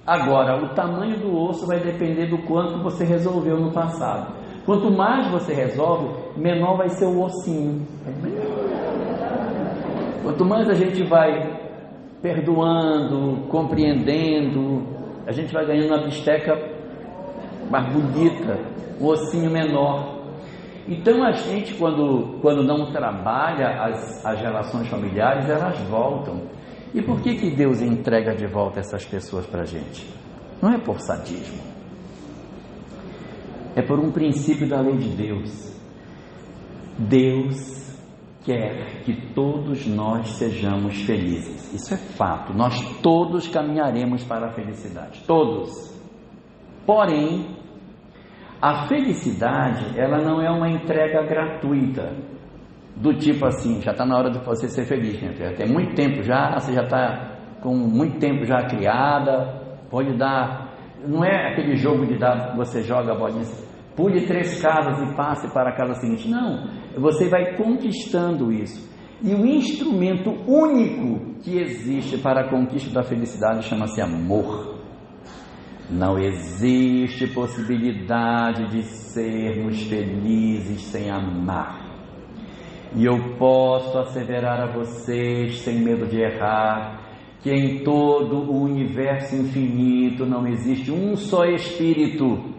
Agora, o tamanho do osso vai depender do quanto você resolveu no passado. Quanto mais você resolve, menor vai ser o ossinho. Quanto mais a gente vai perdoando, compreendendo, a gente vai ganhando uma bisteca mais bonita, um ossinho menor. Então a gente, quando não trabalha as relações familiares, elas voltam. E por que Deus entrega de volta essas pessoas para a gente? Não é por sadismo, é por um princípio da lei de Deus. Deus quer que todos nós sejamos felizes. Isso é fato. Nós todos caminharemos para a felicidade. Todos. Porém, a felicidade, ela não é uma entrega gratuita. do tipo assim, já está na hora de você ser feliz, minha filha. Tem muito tempo já, você já está com muito tempo já criada, pode dar, não é aquele jogo de dados que você joga a bolinha, pule 3 casas e passe para a casa seguinte, não, você vai conquistando isso, e o instrumento único que existe para a conquista da felicidade chama-se amor. Não existe possibilidade de sermos felizes sem amar. E eu posso asseverar a vocês, sem medo de errar, que em todo o universo infinito não existe um só espírito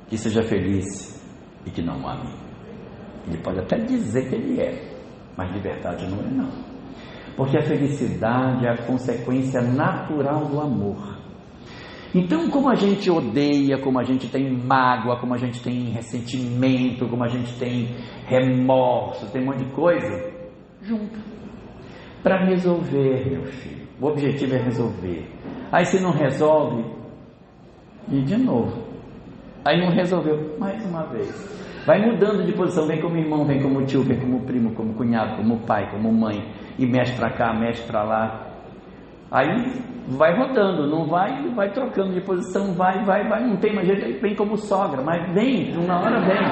que seja feliz e que não ame. Ele pode até dizer que ele é, mas de verdade não é não. Porque a felicidade é a consequência natural do amor. Então, como a gente odeia, como a gente tem mágoa, como a gente tem ressentimento, como a gente tem remorso, tem um monte de coisa, junta. Para resolver, meu filho. O objetivo é resolver. Aí se não resolve, e de novo. Aí não resolveu, mais uma vez. Vai mudando de posição, vem como irmão, vem como tio, vem como primo, como cunhado, como pai, como mãe, e mexe para cá, mexe para lá. Aí vai rodando, não vai trocando de posição, vai, não tem mais jeito, vem como sogra, mas vem, uma hora vem,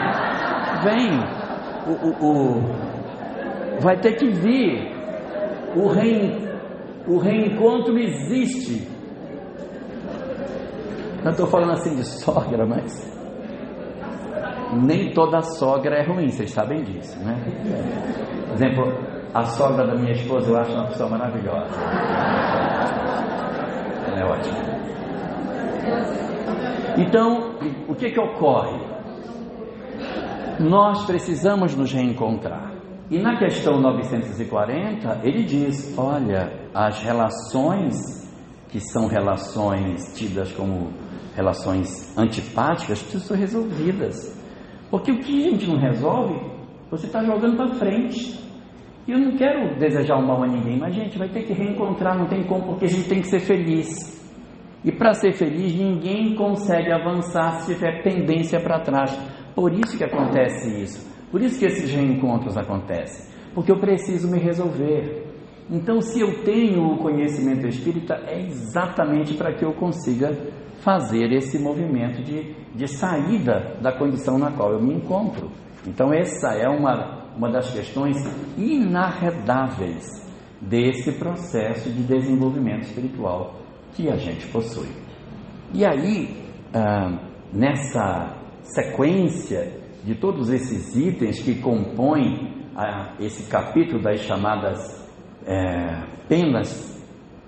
vai ter que vir, o reencontro existe. Não estou falando assim de sogra, mas nem toda sogra é ruim, vocês sabem disso, né? Por exemplo, a sogra da minha esposa eu acho uma pessoa maravilhosa. Ela é ótima. Então, o que ocorre? Nós precisamos nos reencontrar. E na questão 940, ele diz, olha, as relações que são relações tidas como relações antipáticas precisam ser resolvidas. Porque o que a gente não resolve, você está jogando para frente. E eu não quero desejar o mal a ninguém, mas a gente vai ter que reencontrar, não tem como, porque a gente tem que ser feliz. E para ser feliz, ninguém consegue avançar se tiver pendência para trás. Por isso que acontece isso. Por isso que esses reencontros acontecem. Porque eu preciso me resolver. Então, se eu tenho o conhecimento espírita, é exatamente para que eu consiga fazer esse movimento de saída da condição na qual eu me encontro. Então, essa é uma das questões inarredáveis desse processo de desenvolvimento espiritual que a gente possui. E aí, nessa sequência de todos esses itens que compõem esse capítulo das chamadas penas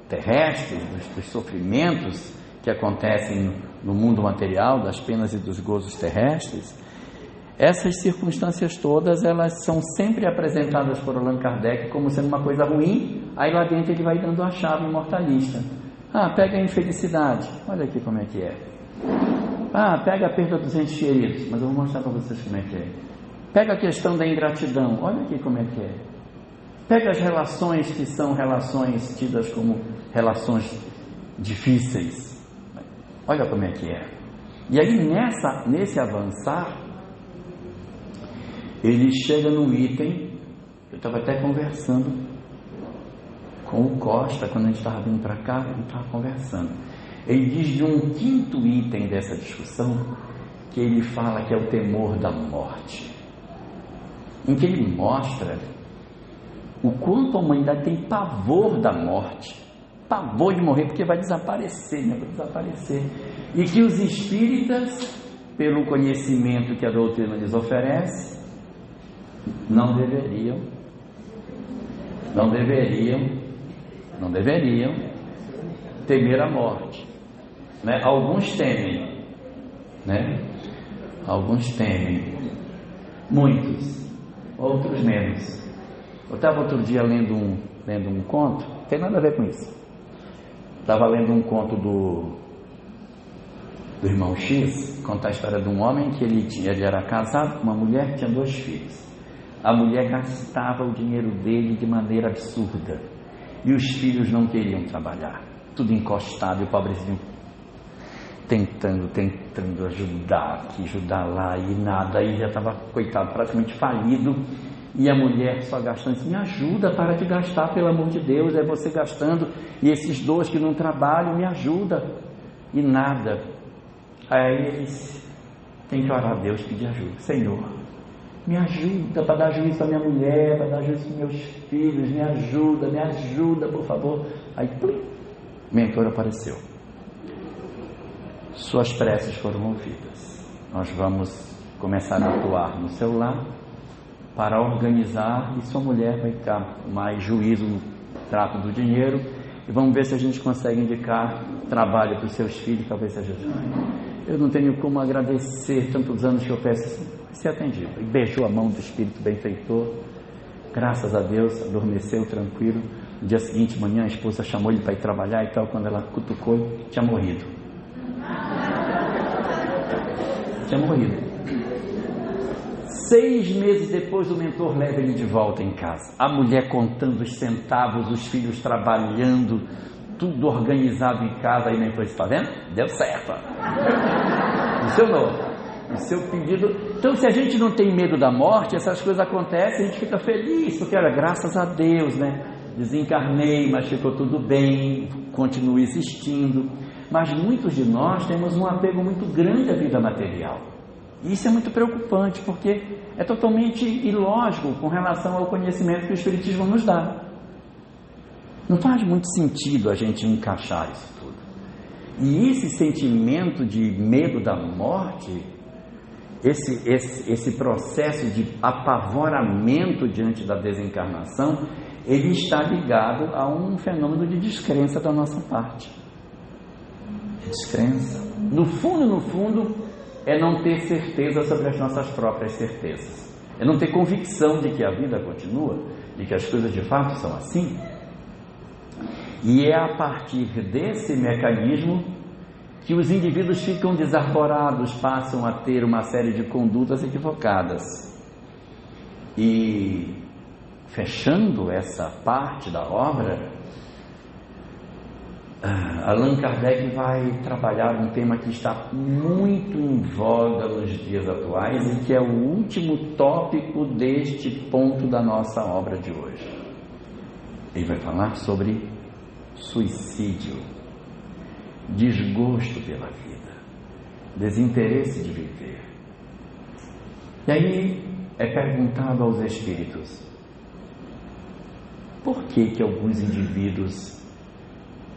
terrestres, dos sofrimentos que acontecem no mundo material, das penas e dos gozos terrestres, essas circunstâncias todas, elas são sempre apresentadas por Allan Kardec como sendo uma coisa ruim. Aí lá dentro ele vai dando a chave imortalista. Pega a infelicidade, olha aqui como é que é. Pega a perda dos entes queridos, mas eu vou mostrar para vocês como é que é. Pega a questão da ingratidão, olha aqui como é que é. Pega as relações que são relações tidas como relações difíceis, olha como é que é. E aí nesse avançar, ele chega num item, eu estava até conversando com o Costa, quando a gente estava vindo para cá, a gente estava conversando. Ele diz de um quinto item dessa discussão, que ele fala que é o temor da morte, em que ele mostra o quanto a humanidade tem pavor da morte, pavor de morrer, porque vai desaparecer, vai desaparecer, e que os espíritas, pelo conhecimento que a doutrina lhes oferece, não deveriam temer a morte, né? Alguns temem, né? Alguns temem, muitos, outros menos. Eu estava outro dia lendo um conto, não tem nada a ver com isso. Estava lendo um conto do irmão X, conta a história de um homem que ele era casado com uma mulher que tinha 2 filhos. A mulher gastava o dinheiro dele de maneira absurda e os filhos não queriam trabalhar, tudo encostado, e o pobrezinho tentando ajudar aqui, ajudar lá, e nada, aí já estava, coitado, praticamente falido, E a mulher só gastando, disse, me ajuda, para de gastar, pelo amor de Deus, é você gastando, e esses dois que não trabalham, me ajuda. E nada. Aí eles têm que orar a Deus, pedir ajuda. Senhor, me ajuda para dar juízo para minha mulher, para dar juízo para meus filhos, me ajuda, por favor. Aí, plim, mentor apareceu. Suas preces foram ouvidas. Nós vamos começar a atuar no seu lar para organizar, e sua mulher vai ficar mais juízo no trato do dinheiro, e vamos ver se a gente consegue indicar trabalho para os seus filhos, talvez seja. Eu não tenho como agradecer tantos anos que eu peço, ser atendido. E beijou a mão do Espírito benfeitor, graças a Deus, adormeceu tranquilo. No dia seguinte, manhã, a esposa chamou ele para ir trabalhar e tal, quando ela cutucou, tinha morrido. Tinha morrido. 6 meses depois, o mentor leva ele de volta em casa. A mulher contando os centavos, os filhos trabalhando, tudo organizado em casa. Aí o mentor disse, está vendo? Deu certo. Funcionou. O seu pedido. Então, se a gente não tem medo da morte, essas coisas acontecem, a gente fica feliz, porque, olha, graças a Deus, né? Desencarnei, mas ficou tudo bem, continuo existindo. Mas muitos de nós temos um apego muito grande à vida material. E isso é muito preocupante, porque é totalmente ilógico com relação ao conhecimento que o Espiritismo nos dá. Não faz muito sentido a gente encaixar isso tudo. E esse sentimento de medo da morte, esse processo de apavoramento diante da desencarnação, ele está ligado a um fenômeno de descrença da nossa parte. Descrença. No fundo, é não ter certeza sobre as nossas próprias certezas. É não ter convicção de que a vida continua, de que as coisas de fato são assim. E é a partir desse mecanismo que os indivíduos ficam desarvorados, passam a ter uma série de condutas equivocadas. E fechando essa parte da obra, Allan Kardec vai trabalhar um tema que está muito em voga nos dias atuais e que é o último tópico deste ponto da nossa obra de hoje. Ele vai falar sobre suicídio, desgosto pela vida, desinteresse de viver. E aí é perguntado aos espíritos, por que alguns indivíduos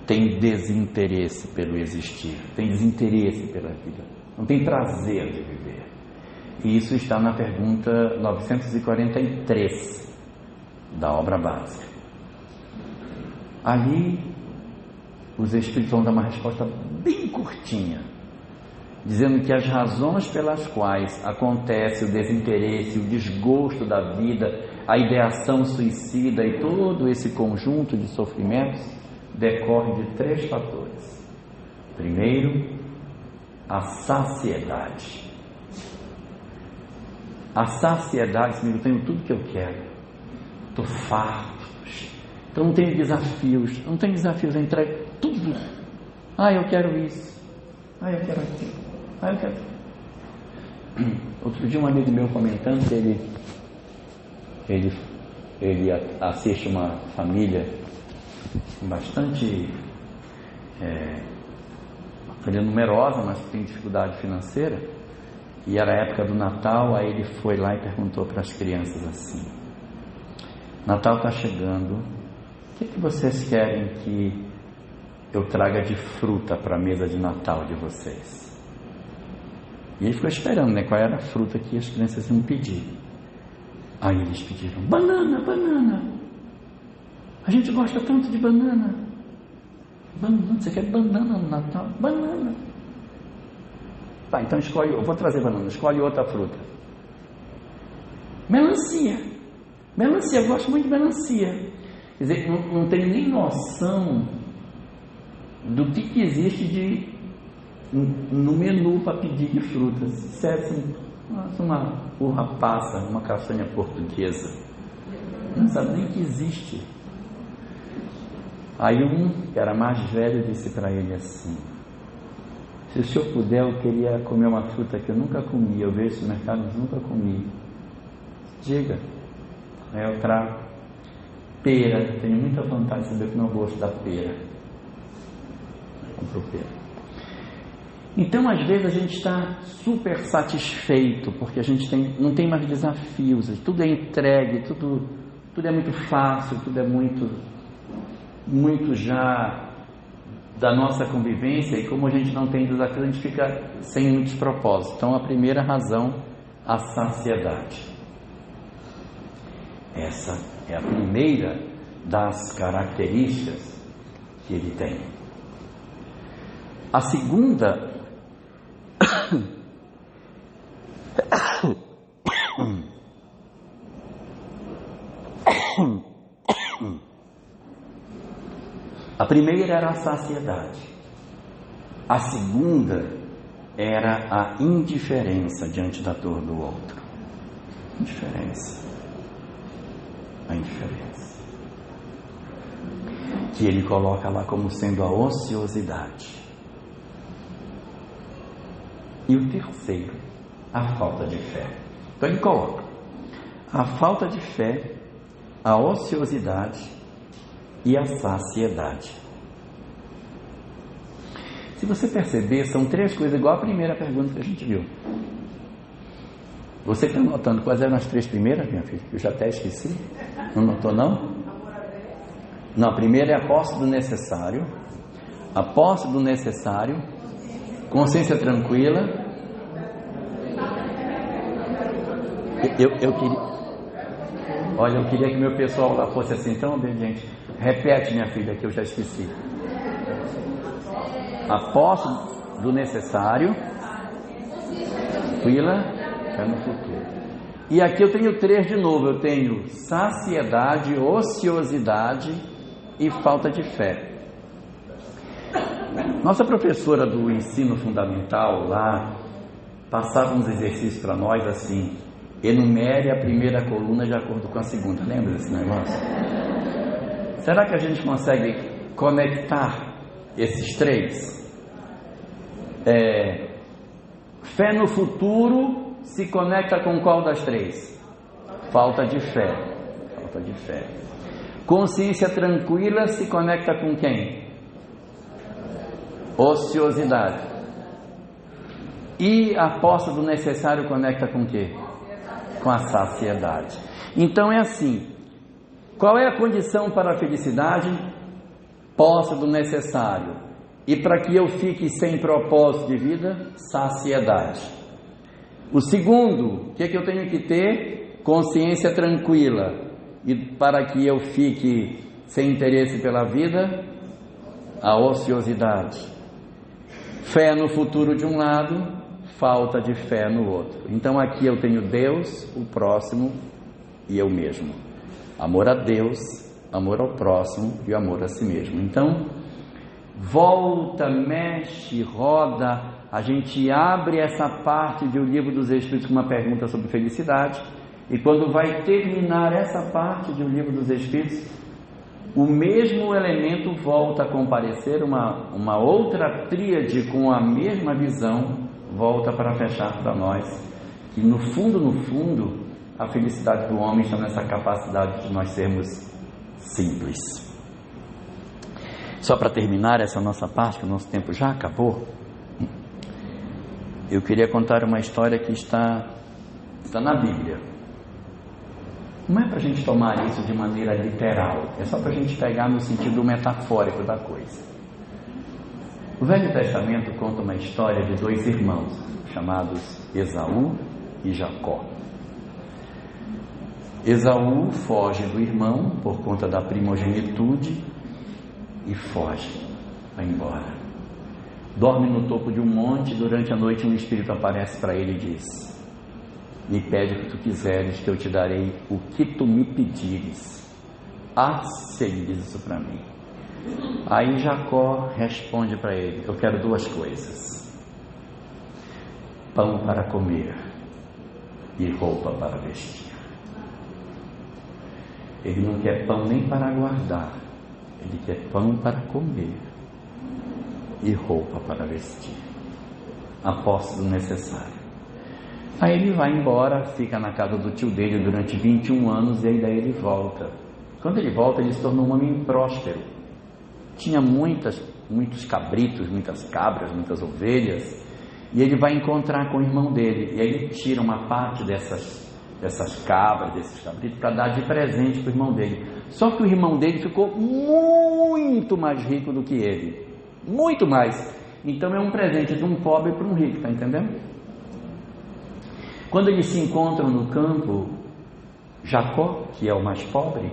têm desinteresse pelo existir, têm desinteresse pela vida, não têm prazer de viver? E isso está na pergunta 943 da obra básica. Ali os espíritos vão dar uma resposta bem curtinha, dizendo que as razões pelas quais acontece o desinteresse, o desgosto da vida, a ideação suicida e todo esse conjunto de sofrimentos decorre de 3 fatores. Primeiro, a saciedade. A saciedade significa: eu tenho tudo que eu quero, estou farto, então não tenho desafios, eu entrego tudo. Eu quero isso, eu quero aquilo, eu quero. Outro dia um amigo meu comentando que ele assiste uma família bastante família numerosa, mas que tem dificuldade financeira, e era a época do Natal. Aí ele foi lá e perguntou para as crianças assim: Natal está chegando, o que vocês querem que eu traga de fruta para a mesa de Natal de vocês? E ele ficou esperando, né, qual era a fruta que as crianças iam pedir. Aí eles pediram: banana, a gente gosta tanto de banana. Você quer banana no Natal? Banana. Tá, então escolhe, eu vou trazer banana, escolhe outra fruta. Melancia, eu gosto muito de melancia. Quer dizer, não tem nem noção do que existe no menu para pedir de frutas. Se é assim, uma uva passa, uma castanha portuguesa, não sabe nem que existe. Aí que era mais velho, disse para ele assim: se o senhor puder, eu queria comer uma fruta que eu nunca comi, eu vejo esse mercado, mas nunca comi. Diga. Eu trago pera, tenho muita vontade de saber como eu gosto da pera. Compro pera. Então, às vezes, a gente está super satisfeito, porque a gente não tem mais desafios, tudo é entregue, tudo é muito fácil, tudo é muito já da nossa convivência, e como a gente não tem desafios, a gente fica sem muitos propósitos. Então, a primeira razão, a saciedade. Essa é a primeira das características que ele tem. A segunda a primeira era a saciedade. A segunda era a indiferença diante da dor do outro. A indiferença. Que ele coloca lá como sendo a ociosidade. E o terceiro, a falta de fé. Então ele coloca a falta de fé, a ociosidade e a saciedade. Se você perceber, são três coisas igual a primeira pergunta que a gente viu. Você está notando quais eram as três primeiras, minha filha? Eu já até esqueci. Não notou, não? Não, a primeira é a posse do necessário. A posse do necessário, consciência tranquila. Eu queria... Olha, eu queria que meu pessoal lá fosse assim tão obediente. Repete, minha filha, que eu já esqueci. A posse do necessário, tranquila, é no futuro. E aqui eu tenho três de novo. Eu tenho saciedade, ociosidade e falta de fé. Nossa professora do ensino fundamental lá passava uns exercícios para nós assim: enumere a primeira coluna de acordo com a segunda. Lembra desse negócio? Será que a gente consegue conectar esses três? Fé no futuro se conecta com qual das três? Falta de fé. Consciência tranquila se conecta com quem? Ociosidade. E a posse do necessário conecta com o quê? Com a saciedade. Então é assim: qual é a condição para a felicidade? Posse do necessário. E para que eu fique sem propósito de vida? Saciedade. O segundo, o que é que eu tenho que ter? Consciência tranquila. E para que eu fique sem interesse pela vida? A ociosidade. Fé no futuro de um lado, falta de fé no outro. Então aqui eu tenho Deus, o próximo e eu mesmo. Amor a Deus, amor ao próximo e o amor a si mesmo. Então, volta, mexe, roda, a gente abre essa parte do Livro dos Espíritos com uma pergunta sobre felicidade, e quando vai terminar essa parte do Livro dos Espíritos, o mesmo elemento volta a comparecer, uma outra tríade com a mesma visão, volta para fechar para nós, que no fundo, a felicidade do homem está nessa capacidade de nós sermos simples. Só para terminar essa nossa parte, que o nosso tempo já acabou, eu queria contar uma história que está na Bíblia. Não é para a gente tomar isso de maneira literal, é só para a gente pegar no sentido metafórico da coisa. O Velho Testamento conta uma história de dois irmãos, chamados Esaú e Jacó. Esaú foge do irmão por conta da primogenitude e foge, vai embora. Dorme no topo de um monte. Durante a noite um espírito aparece para ele e diz: me pede o que tu quiseres, que eu te darei o que tu me pedires. Se ele diz isso para mim. Aí Jacó responde para ele: eu quero duas coisas: pão para comer e roupa para vestir. Ele não quer pão nem para guardar, ele quer pão para comer e roupa para vestir. A posse do necessário. Aí ele vai embora, fica na casa do tio dele durante 21 anos e aí daí ele volta. Quando ele volta, ele se tornou um homem próspero. Tinha muitos cabritos, muitas cabras, muitas ovelhas, e ele vai encontrar com o irmão dele, e aí ele tira uma parte dessas cabras, desses cabritos, para dar de presente para o irmão dele. Só que o irmão dele ficou muito mais rico do que ele, muito mais. Então é um presente de um pobre para um rico, está entendendo? Quando eles se encontram no campo, Jacó, que é o mais pobre,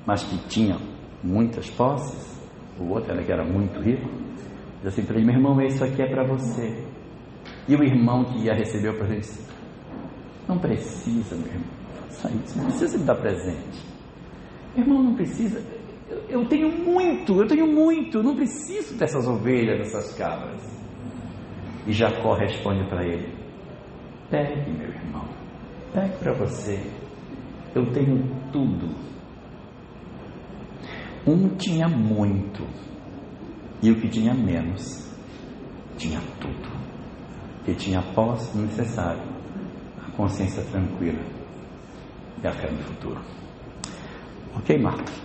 mas que tinha muitas posses, o outro era que era muito rico, diz assim para ele: meu irmão, isso aqui é para você. E o irmão que ia receber o presente disse: não precisa, meu irmão, faça isso, não precisa me dar presente. Meu irmão, não precisa, eu tenho muito, não preciso dessas ovelhas, dessas cabras. E Jacó responde para ele: pegue, meu irmão, pegue para você, eu tenho tudo. Um tinha muito, e o que tinha menos tinha tudo, que tinha a posse necessária, a consciência tranquila e a fé no futuro. Ok, Marcos?